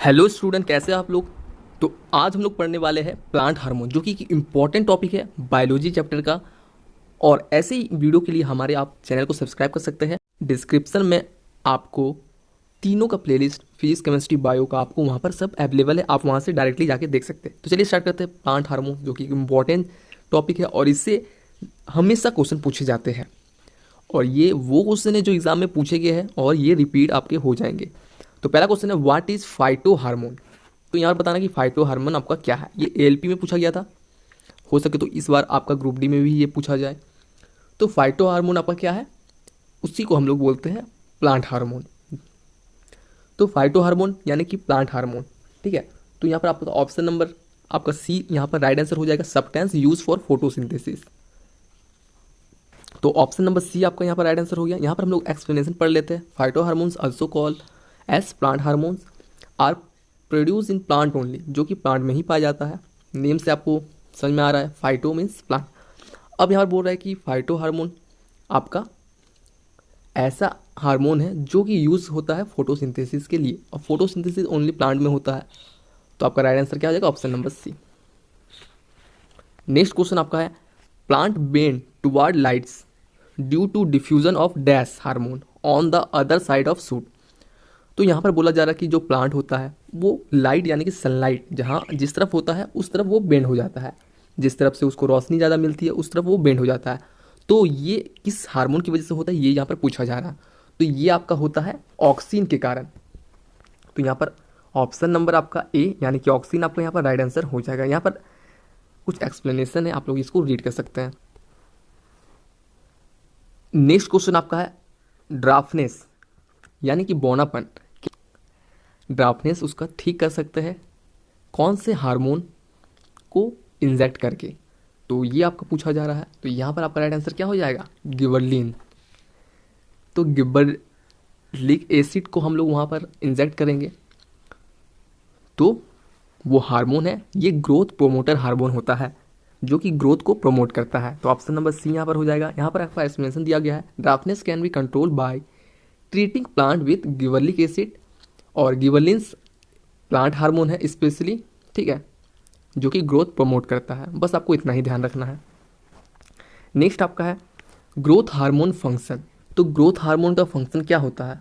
Hello student, कैसे हैं आप लोग। तो आज हम लोग पढ़ने वाले हैं प्लांट हार्मोन, जो कि एक इम्पॉर्टेंट टॉपिक है बायोलॉजी चैप्टर का। और ऐसे ही वीडियो के लिए हमारे आप चैनल को सब्सक्राइब कर सकते हैं। डिस्क्रिप्शन में आपको तीनों का प्लेलिस्ट, फिजिक्स, केमिस्ट्री, बायो का, आपको वहाँ पर सब अवेलेबल है। आप वहाँ से डायरेक्टली जाके देख सकते हैं। तो चलिए स्टार्ट करते हैं। प्लांट हार्मोन जो कि एक इम्पॉर्टेंट टॉपिक है और इससे हमेशा क्वेश्चन पूछे जाते हैं। और ये वो क्वेश्चन है जो एग्जाम में पूछे गए हैं और ये रिपीट आपके हो जाएंगे। तो पहला क्वेश्चन है, व्हाट इज फाइटो हार्मोन। तो यहाँ पर बताना कि फाइटो हार्मोन आपका क्या है। ये एएलपी में पूछा गया था, हो सके तो इस बार आपका ग्रुप डी में भी ये पूछा जाए। तो फाइटो हार्मोन आपका क्या है, उसी को हम लोग बोलते हैं प्लांट हार्मोन। तो फाइटो हार्मोन यानी कि प्लांट हार्मोन, ठीक है। तो यहाँ पर आपका ऑप्शन नंबर आपका सी यहाँ पर राइट आंसर हो जाएगा, सब्सटेंस यूज फॉर फोटोसिंथेसिस। तो ऑप्शन नंबर सी आपका यहाँ पर राइट आंसर हो गया। यहाँ पर हम लोग एक्सप्लेनेशन पढ़ लेते हैं। Phyto hormones also called as plant hormones are produce in plant only, जो कि प्लांट में ही पाया जाता है। नेम से आपको समझ में आ रहा है, फाइटो मीन्स प्लांट। अब यहाँ पर बोल रहा है कि फाइटो हार्मोन आपका ऐसा हार्मोन है जो कि यूज़ होता है फोटोसिंथेसिस के लिए, और फोटोसिंथेसिस ओनली प्लांट में होता है। तो आपका राइट आंसर क्या हो जाएगा, option number C. Next question आपका है, plant bend toward lights due to diffusion of dash hormone on the other side of shoot. तो यहाँ पर बोला जा रहा है कि जो प्लांट होता है वो लाइट यानी कि सनलाइट जहाँ जिस तरफ होता है उस तरफ वो बेंड हो जाता है, जिस तरफ से उसको रोशनी ज़्यादा मिलती है उस तरफ वो बेंड हो जाता है। तो ये किस हार्मोन की वजह से होता है, ये यहाँ पर पूछा जा रहा है। तो ये आपका होता है ऑक्सीन के कारण। तो यहाँ पर ऑप्शन नंबर आपका ए यानी कि ऑक्सीन आपका यहाँ पर राइट आंसर हो जाएगा। यहाँ पर कुछ एक्सप्लेनेशन है, आप लोग इसको रीड कर सकते हैं। नेक्स्ट क्वेश्चन आपका है, ड्राफ्टनेस यानी कि बौनापन, ड्राफ्टनेस उसका ठीक कर सकते हैं कौन से हार्मोन को इंजेक्ट करके। तो ये आपका पूछा जा रहा है। तो यहाँ पर आपका राइट आंसर क्या हो जाएगा, गिबरलिन। तो गिबरलिक एसिड को हम लोग वहाँ पर इंजेक्ट करेंगे तो वो हार्मोन है, ये ग्रोथ प्रोमोटर हार्मोन होता है जो कि ग्रोथ को प्रमोट करता है। तो ऑप्शन नंबर सी यहाँ पर हो जाएगा। यहाँ पर आपका एक्सप्लेनेशन दिया गया है, dwarfness can be control by treating plant with gibberellic acid, और गिबरलिन्स प्लांट हार्मोन है स्पेशली, ठीक है, जो कि ग्रोथ प्रमोट करता है। बस आपको इतना ही ध्यान रखना है। नेक्स्ट आपका है ग्रोथ हार्मोन फंक्शन। तो ग्रोथ हार्मोन का फंक्शन क्या होता है,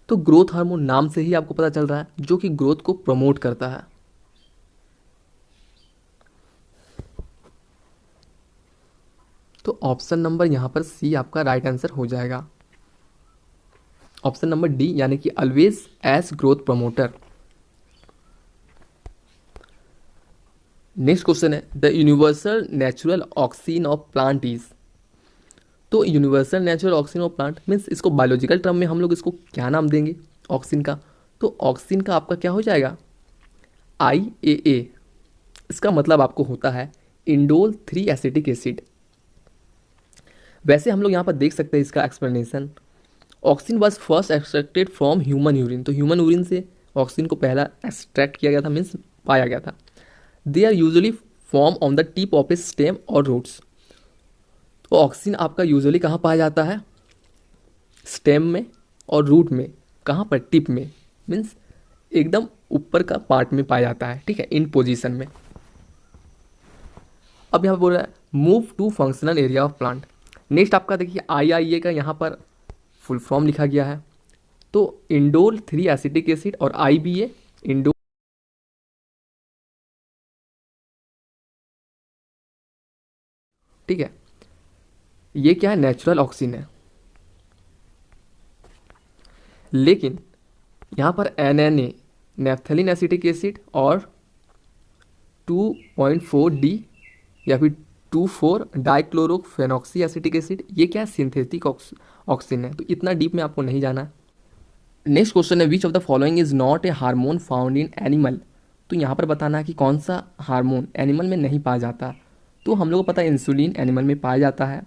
तो ग्रोथ हार्मोन नाम से ही आपको पता चल रहा है जो कि ग्रोथ को प्रमोट करता है। तो ऑप्शन नंबर यहाँ पर सी आपका राइट आंसर हो जाएगा। ऑप्शन नंबर डी यानी कि always as growth promoter. Next question है, the universal natural auxin of plant is. तो universal natural auxin of plant means इसको बायोलॉजिकल टर्म में हम लोग इसको क्या नाम देंगे ऑक्सीन का। तो ऑक्सीन का आपका क्या हो जाएगा, IAA। इसका मतलब आपको होता है इंडोल 3 एसिटिक एसिड। वैसे हम लोग यहाँ पर देख सकते हैं इसका explanation, oxygen was first extracted from human urine. तो ह्यूमन यूरिन से ऑक्सीन को पहला एक्सट्रैक्ट किया गया था, मीन्स पाया गया था। They are usually form on the tip of a stem और रूट्स। तो ऑक्सीन आपका यूजुअली कहाँ पाया जाता है, स्टेम में और रूट में। कहाँ पर, टिप में, मीन्स एकदम ऊपर का पार्ट में पाया जाता है, ठीक है, इन पोजीशन में। अब यहाँ पर बोल रहा है move to functional area of plant. Next आपका देखिए IIA का यहाँ पर फुल फॉर्म लिखा गया है। तो इंडोल 3 एसिटिक एसिड और IBA इंडोल, ठीक है, ये क्या है, नेचुरल ऑक्सीन है। लेकिन यहाँ पर NNA नेफ्थलीन एसिटिक एसिड और 2.4D या फिर 24 डाइक्लोरोफेनॉक्सी एसिटिक एसिड, ये क्या है, सिंथेटिक ऑक्सीन है। तो इतना डीप में आपको नहीं जाना है। नेक्स्ट क्वेश्चन है, which of the following is not a hormone found in animal. तो यहाँ पर बताना है कि कौन सा हार्मोन एनिमल में नहीं पाया जाता। तो हम लोगों को पता है इंसुलिन एनिमल में पाया जाता है।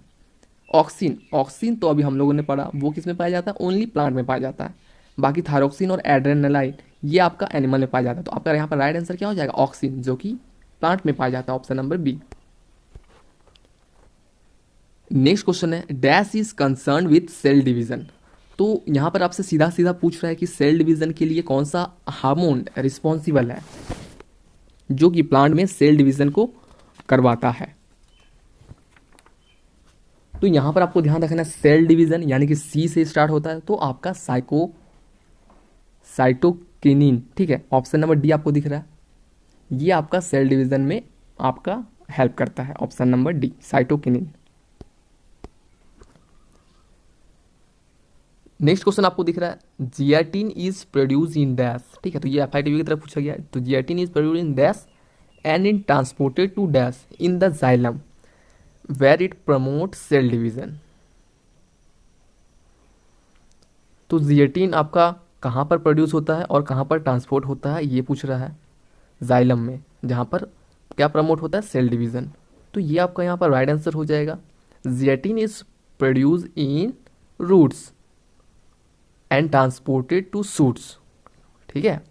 ऑक्सीन, ऑक्सीन तो अभी हम लोगों ने पढ़ा वो किस में पाया जाता है, ओनली प्लांट में पाया जाता है। बाकी थायरोक्सिन और एड्रेनालाइन ये आपका एनिमल में पाया जाता है। तो आपका यहाँ पर राइट आंसर क्या हो जाएगा, ऑक्सीन, जो कि प्लांट में पाया जाता है, option number B. Next question है, dash is concern with cell division. तो यहाँ पर आपसे सीधा सीधा पूछ रहा है कि सेल डिवीजन के लिए कौन सा हार्मोन रिस्पॉन्सिबल है जो कि प्लांट में सेल डिवीजन को करवाता है। तो यहाँ पर आपको ध्यान रखना है सेल डिवीजन यानी कि सी से स्टार्ट होता है, तो आपका साइटोकिनिन, ठीक है, ऑप्शन नंबर डी आपको दिख रहा है, ये आपका सेल डिवीजन में आपका हेल्प करता है, option number D cytokinin. Next question आपको दिख रहा है zeatin is produce in dash, ठीक है, तो ये एफआईटीवी की तरफ पूछा गया है। तो zeatin is produce in dash and in transported to dash in the xylem where it promote cell division. तो जियाटिन आपका कहाँ पर प्रोड्यूस होता है और कहाँ पर ट्रांसपोर्ट होता है ये पूछ रहा है, जाइलम में, जहाँ पर क्या प्रमोट होता है, सेल डिवीजन। तो ये आपका यहाँ पर राइट आंसर हो जाएगा। Zeatin is produce in roots and transported to shoots, ठीक है,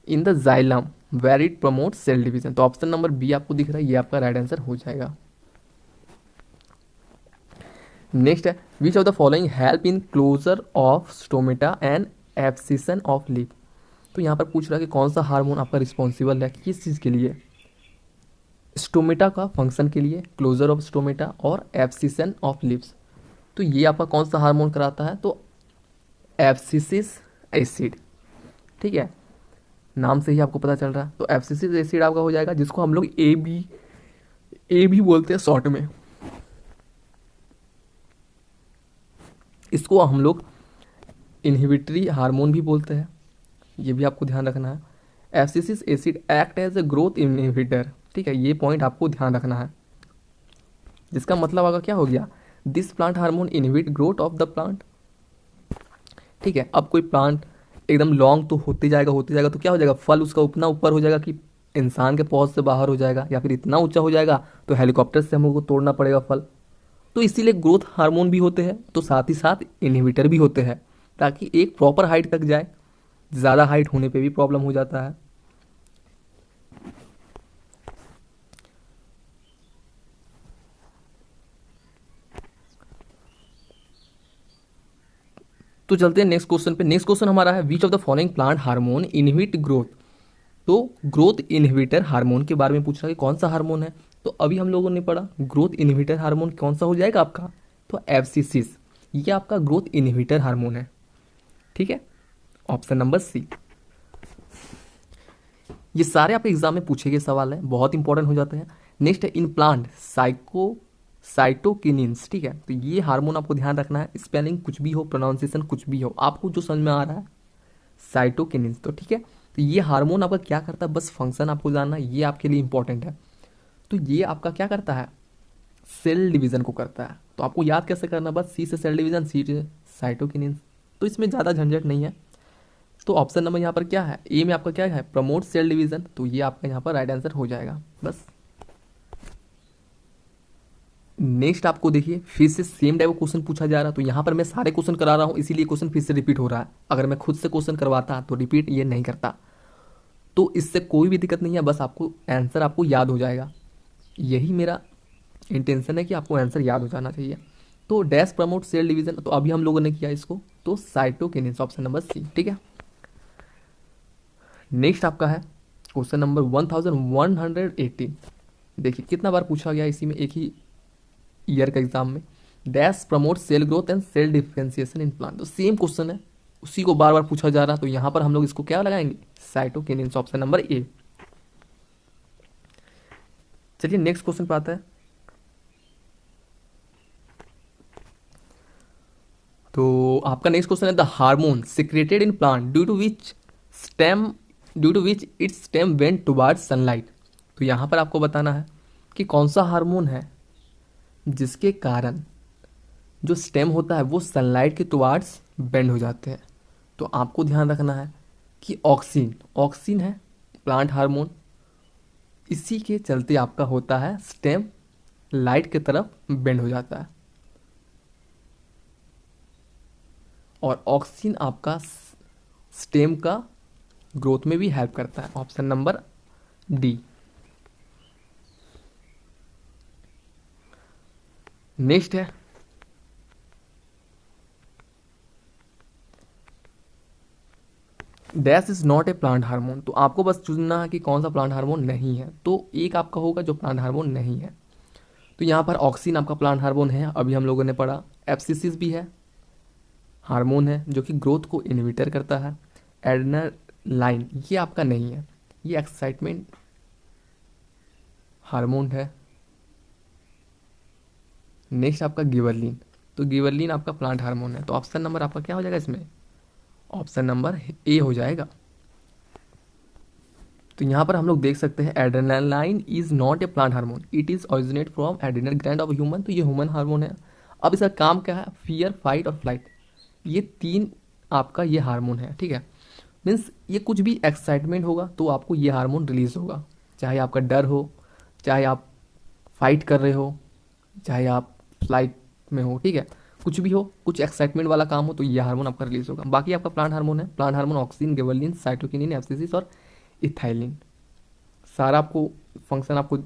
in the xylem where it promote cell division. तो ऑप्शन नंबर बी आपको दिख रहा है, ये आपका राइट आंसर हो जाएगा। नेक्स्ट है which of the following help in closure of stomata and abscission of leaf. तो यहाँ पर पूछ रहा है कि कौन सा हार्मोन आपका रिस्पॉन्सिबल है किस चीज़ के लिए, स्टोमेटा का फंक्शन के लिए, क्लोजर ऑफ स्टोमेटा और एब्सिशन ऑफ लिप्स। तो ये आपका कौन सा हार्मोन कराता है, तो एब्सिसिक एसिड, ठीक है, नाम से ही आपको पता चल रहा है। तो एब्सिसिक एसिड आपका हो जाएगा, जिसको हम लोग ए भी बोलते हैं शॉर्ट में। इसको हम लोग इनहिबिटरी हार्मोन भी बोलते हैं, ये भी आपको ध्यान रखना है। Abscisic acid act as a growth inhibitor, ठीक है, ये पॉइंट आपको ध्यान रखना है, जिसका मतलब आगे क्या हो गया, this plant hormone inhibit growth of the plant, ठीक है। अब कोई प्लांट एकदम लॉन्ग तो होते जाएगा तो क्या हो जाएगा, फल उसका उतना ऊपर हो जाएगा कि इंसान के पहुंच से बाहर हो जाएगा, या फिर इतना ऊंचा हो जाएगा तो हेलीकॉप्टर से हम लोग को तोड़ना पड़ेगा फल। तो इसीलिए ग्रोथ हार्मोन भी होते हैं, तो साथ ही साथ इनहिबिटर भी होते हैं, ताकि एक प्रॉपर हाइट तक जाए। ज़्यादा हाइट होने पे भी प्रॉब्लम हो जाता है। तो चलते हैं नेक्स्ट क्वेश्चन पे। नेक्स्ट क्वेश्चन हमारा है which of the following plant hormone inhibit growth. तो ग्रोथ इनहिबिटर हार्मोन के बारे में पूछ रहा है कि कौन सा हार्मोन है। तो अभी हम लोगों ने पढ़ा ग्रोथ इनहिबिटर हार्मोन कौन सा हो जाएगा आपका, तो एफसीसिस, ये आपका ग्रोथ इनहिबिटर हार्मोन है, ठीक है, ऑप्शन नंबर सी। ये सारे आपके एग्जाम में पूछे गए सवाल हैं, बहुत इंपॉर्टेंट हो जाते हैं। नेक्स्ट है इन प्लांट साइटोकिनिन्स, ठीक है, तो ये हार्मोन आपको ध्यान रखना है, स्पेलिंग कुछ भी हो, प्रोनाउंसिएशन कुछ भी हो, आपको जो समझ में आ रहा है साइटोकिनिन्स, तो ठीक है। तो ये हार्मोन आपका क्या करता है, बस फंक्शन आपको जानना, ये आपके लिए इंपॉर्टेंट है। तो ये आपका क्या करता है, सेल डिवीजन को करता है। तो आपको याद कैसे करना, बस सी से सेल डिवीजन, सी से साइटोकिनिन्स, तो इसमें ज़्यादा झंझट नहीं है। तो ऑप्शन नंबर यहाँ पर क्या है, ए में आपका क्या है, प्रमोट सेल डिवीजन, तो ये आपका यहाँ पर राइट आंसर हो जाएगा बस। नेक्स्ट आपको देखिए फिर से सेम टाइप का क्वेश्चन पूछा जा रहा है। तो यहाँ पर मैं सारे क्वेश्चन करा रहा हूँ, इसीलिए क्वेश्चन फिर से रिपीट हो रहा है। अगर मैं खुद से क्वेश्चन करवाता तो रिपीट ये नहीं करता, तो इससे कोई भी दिक्कत नहीं है, बस आपको आंसर आपको याद हो जाएगा। यही मेरा इंटेंशन है कि आपको आंसर याद हो जाना चाहिए। तो डैश प्रमोट सेल डिवीजन, तो अभी हम लोगों ने किया इसको, तो साइटोकिनिन्स, ऑप्शन नंबर सी, ठीक है। नेक्स्ट आपका है क्वेश्चन नंबर 1118। देखिए कितना बार पूछा गया इसी में, एक ही ईयर का एग्जाम में, dash promote cell growth and cell differentiation in plant. तो सेम क्वेश्चन है, उसी को बार बार पूछा जा रहा है, तो यहां पर हम लोग इसको क्या लगाएंगे, साइटोकिनिन्स, ऑप्शन नंबर ए। चलिए नेक्स्ट क्वेश्चन पे आता है। तो आपका नेक्स्ट क्वेश्चन है the hormone secreted in plant due to which its stem went towards sunlight. तो यहां पर आपको बताना है कि कौन सा हार्मोन है जिसके कारण जो स्टेम होता है वो सनलाइट के टुवर्ड्स बेंड हो जाते हैं। तो आपको ध्यान रखना है कि ऑक्सिन है प्लांट हार्मोन, इसी के चलते आपका होता है स्टेम लाइट की तरफ बेंड हो जाता है, और ऑक्सिन आपका स्टेम का ग्रोथ में भी हेल्प करता है, ऑप्शन नंबर डी। नेक्स्ट है dash is not a plant hormone. तो आपको बस चुनना है कि कौन सा प्लांट हार्मोन नहीं है, तो एक आपका होगा जो प्लांट हार्मोन नहीं है। तो यहाँ पर ऑक्सिन आपका प्लांट हार्मोन है, अभी हम लोगों ने पढ़ा। एफसीसिस भी है, हार्मोन है जो कि ग्रोथ को इनहिबिटर करता है। एड्रेनालाइन ये आपका नहीं है, ये एक्साइटमेंट हार्मोन है। नेक्स्ट आपका गिबरलिन, तो गिबरलिन आपका प्लांट हार्मोन है। तो ऑप्शन नंबर आपका क्या हो जाएगा इसमें? ऑप्शन नंबर ए हो जाएगा। तो यहाँ पर हम लोग देख सकते हैं adrenaline is not a plant hormone, it is originate from adrenal gland of human. तो ये ह्यूमन हार्मोन है। अब इसका काम क्या है? फियर, फाइट और फ्लाइट, ये तीन आपका ये हार्मोन है, ठीक है। मीन्स ये कुछ भी एक्साइटमेंट होगा तो आपको ये हार्मोन रिलीज होगा, चाहे आपका डर हो, चाहे आप फाइट कर रहे हो, चाहे आप फ्लाइट में हो, ठीक है। कुछ भी हो, कुछ एक्साइटमेंट वाला काम हो तो ये हार्मोन आपका रिलीज होगा। बाकी आपका प्लांट हार्मोन है, plant hormone auxin, gibberellin, cytokinin, abscisic और इथाइलिन। सारा आपको फंक्शन आपको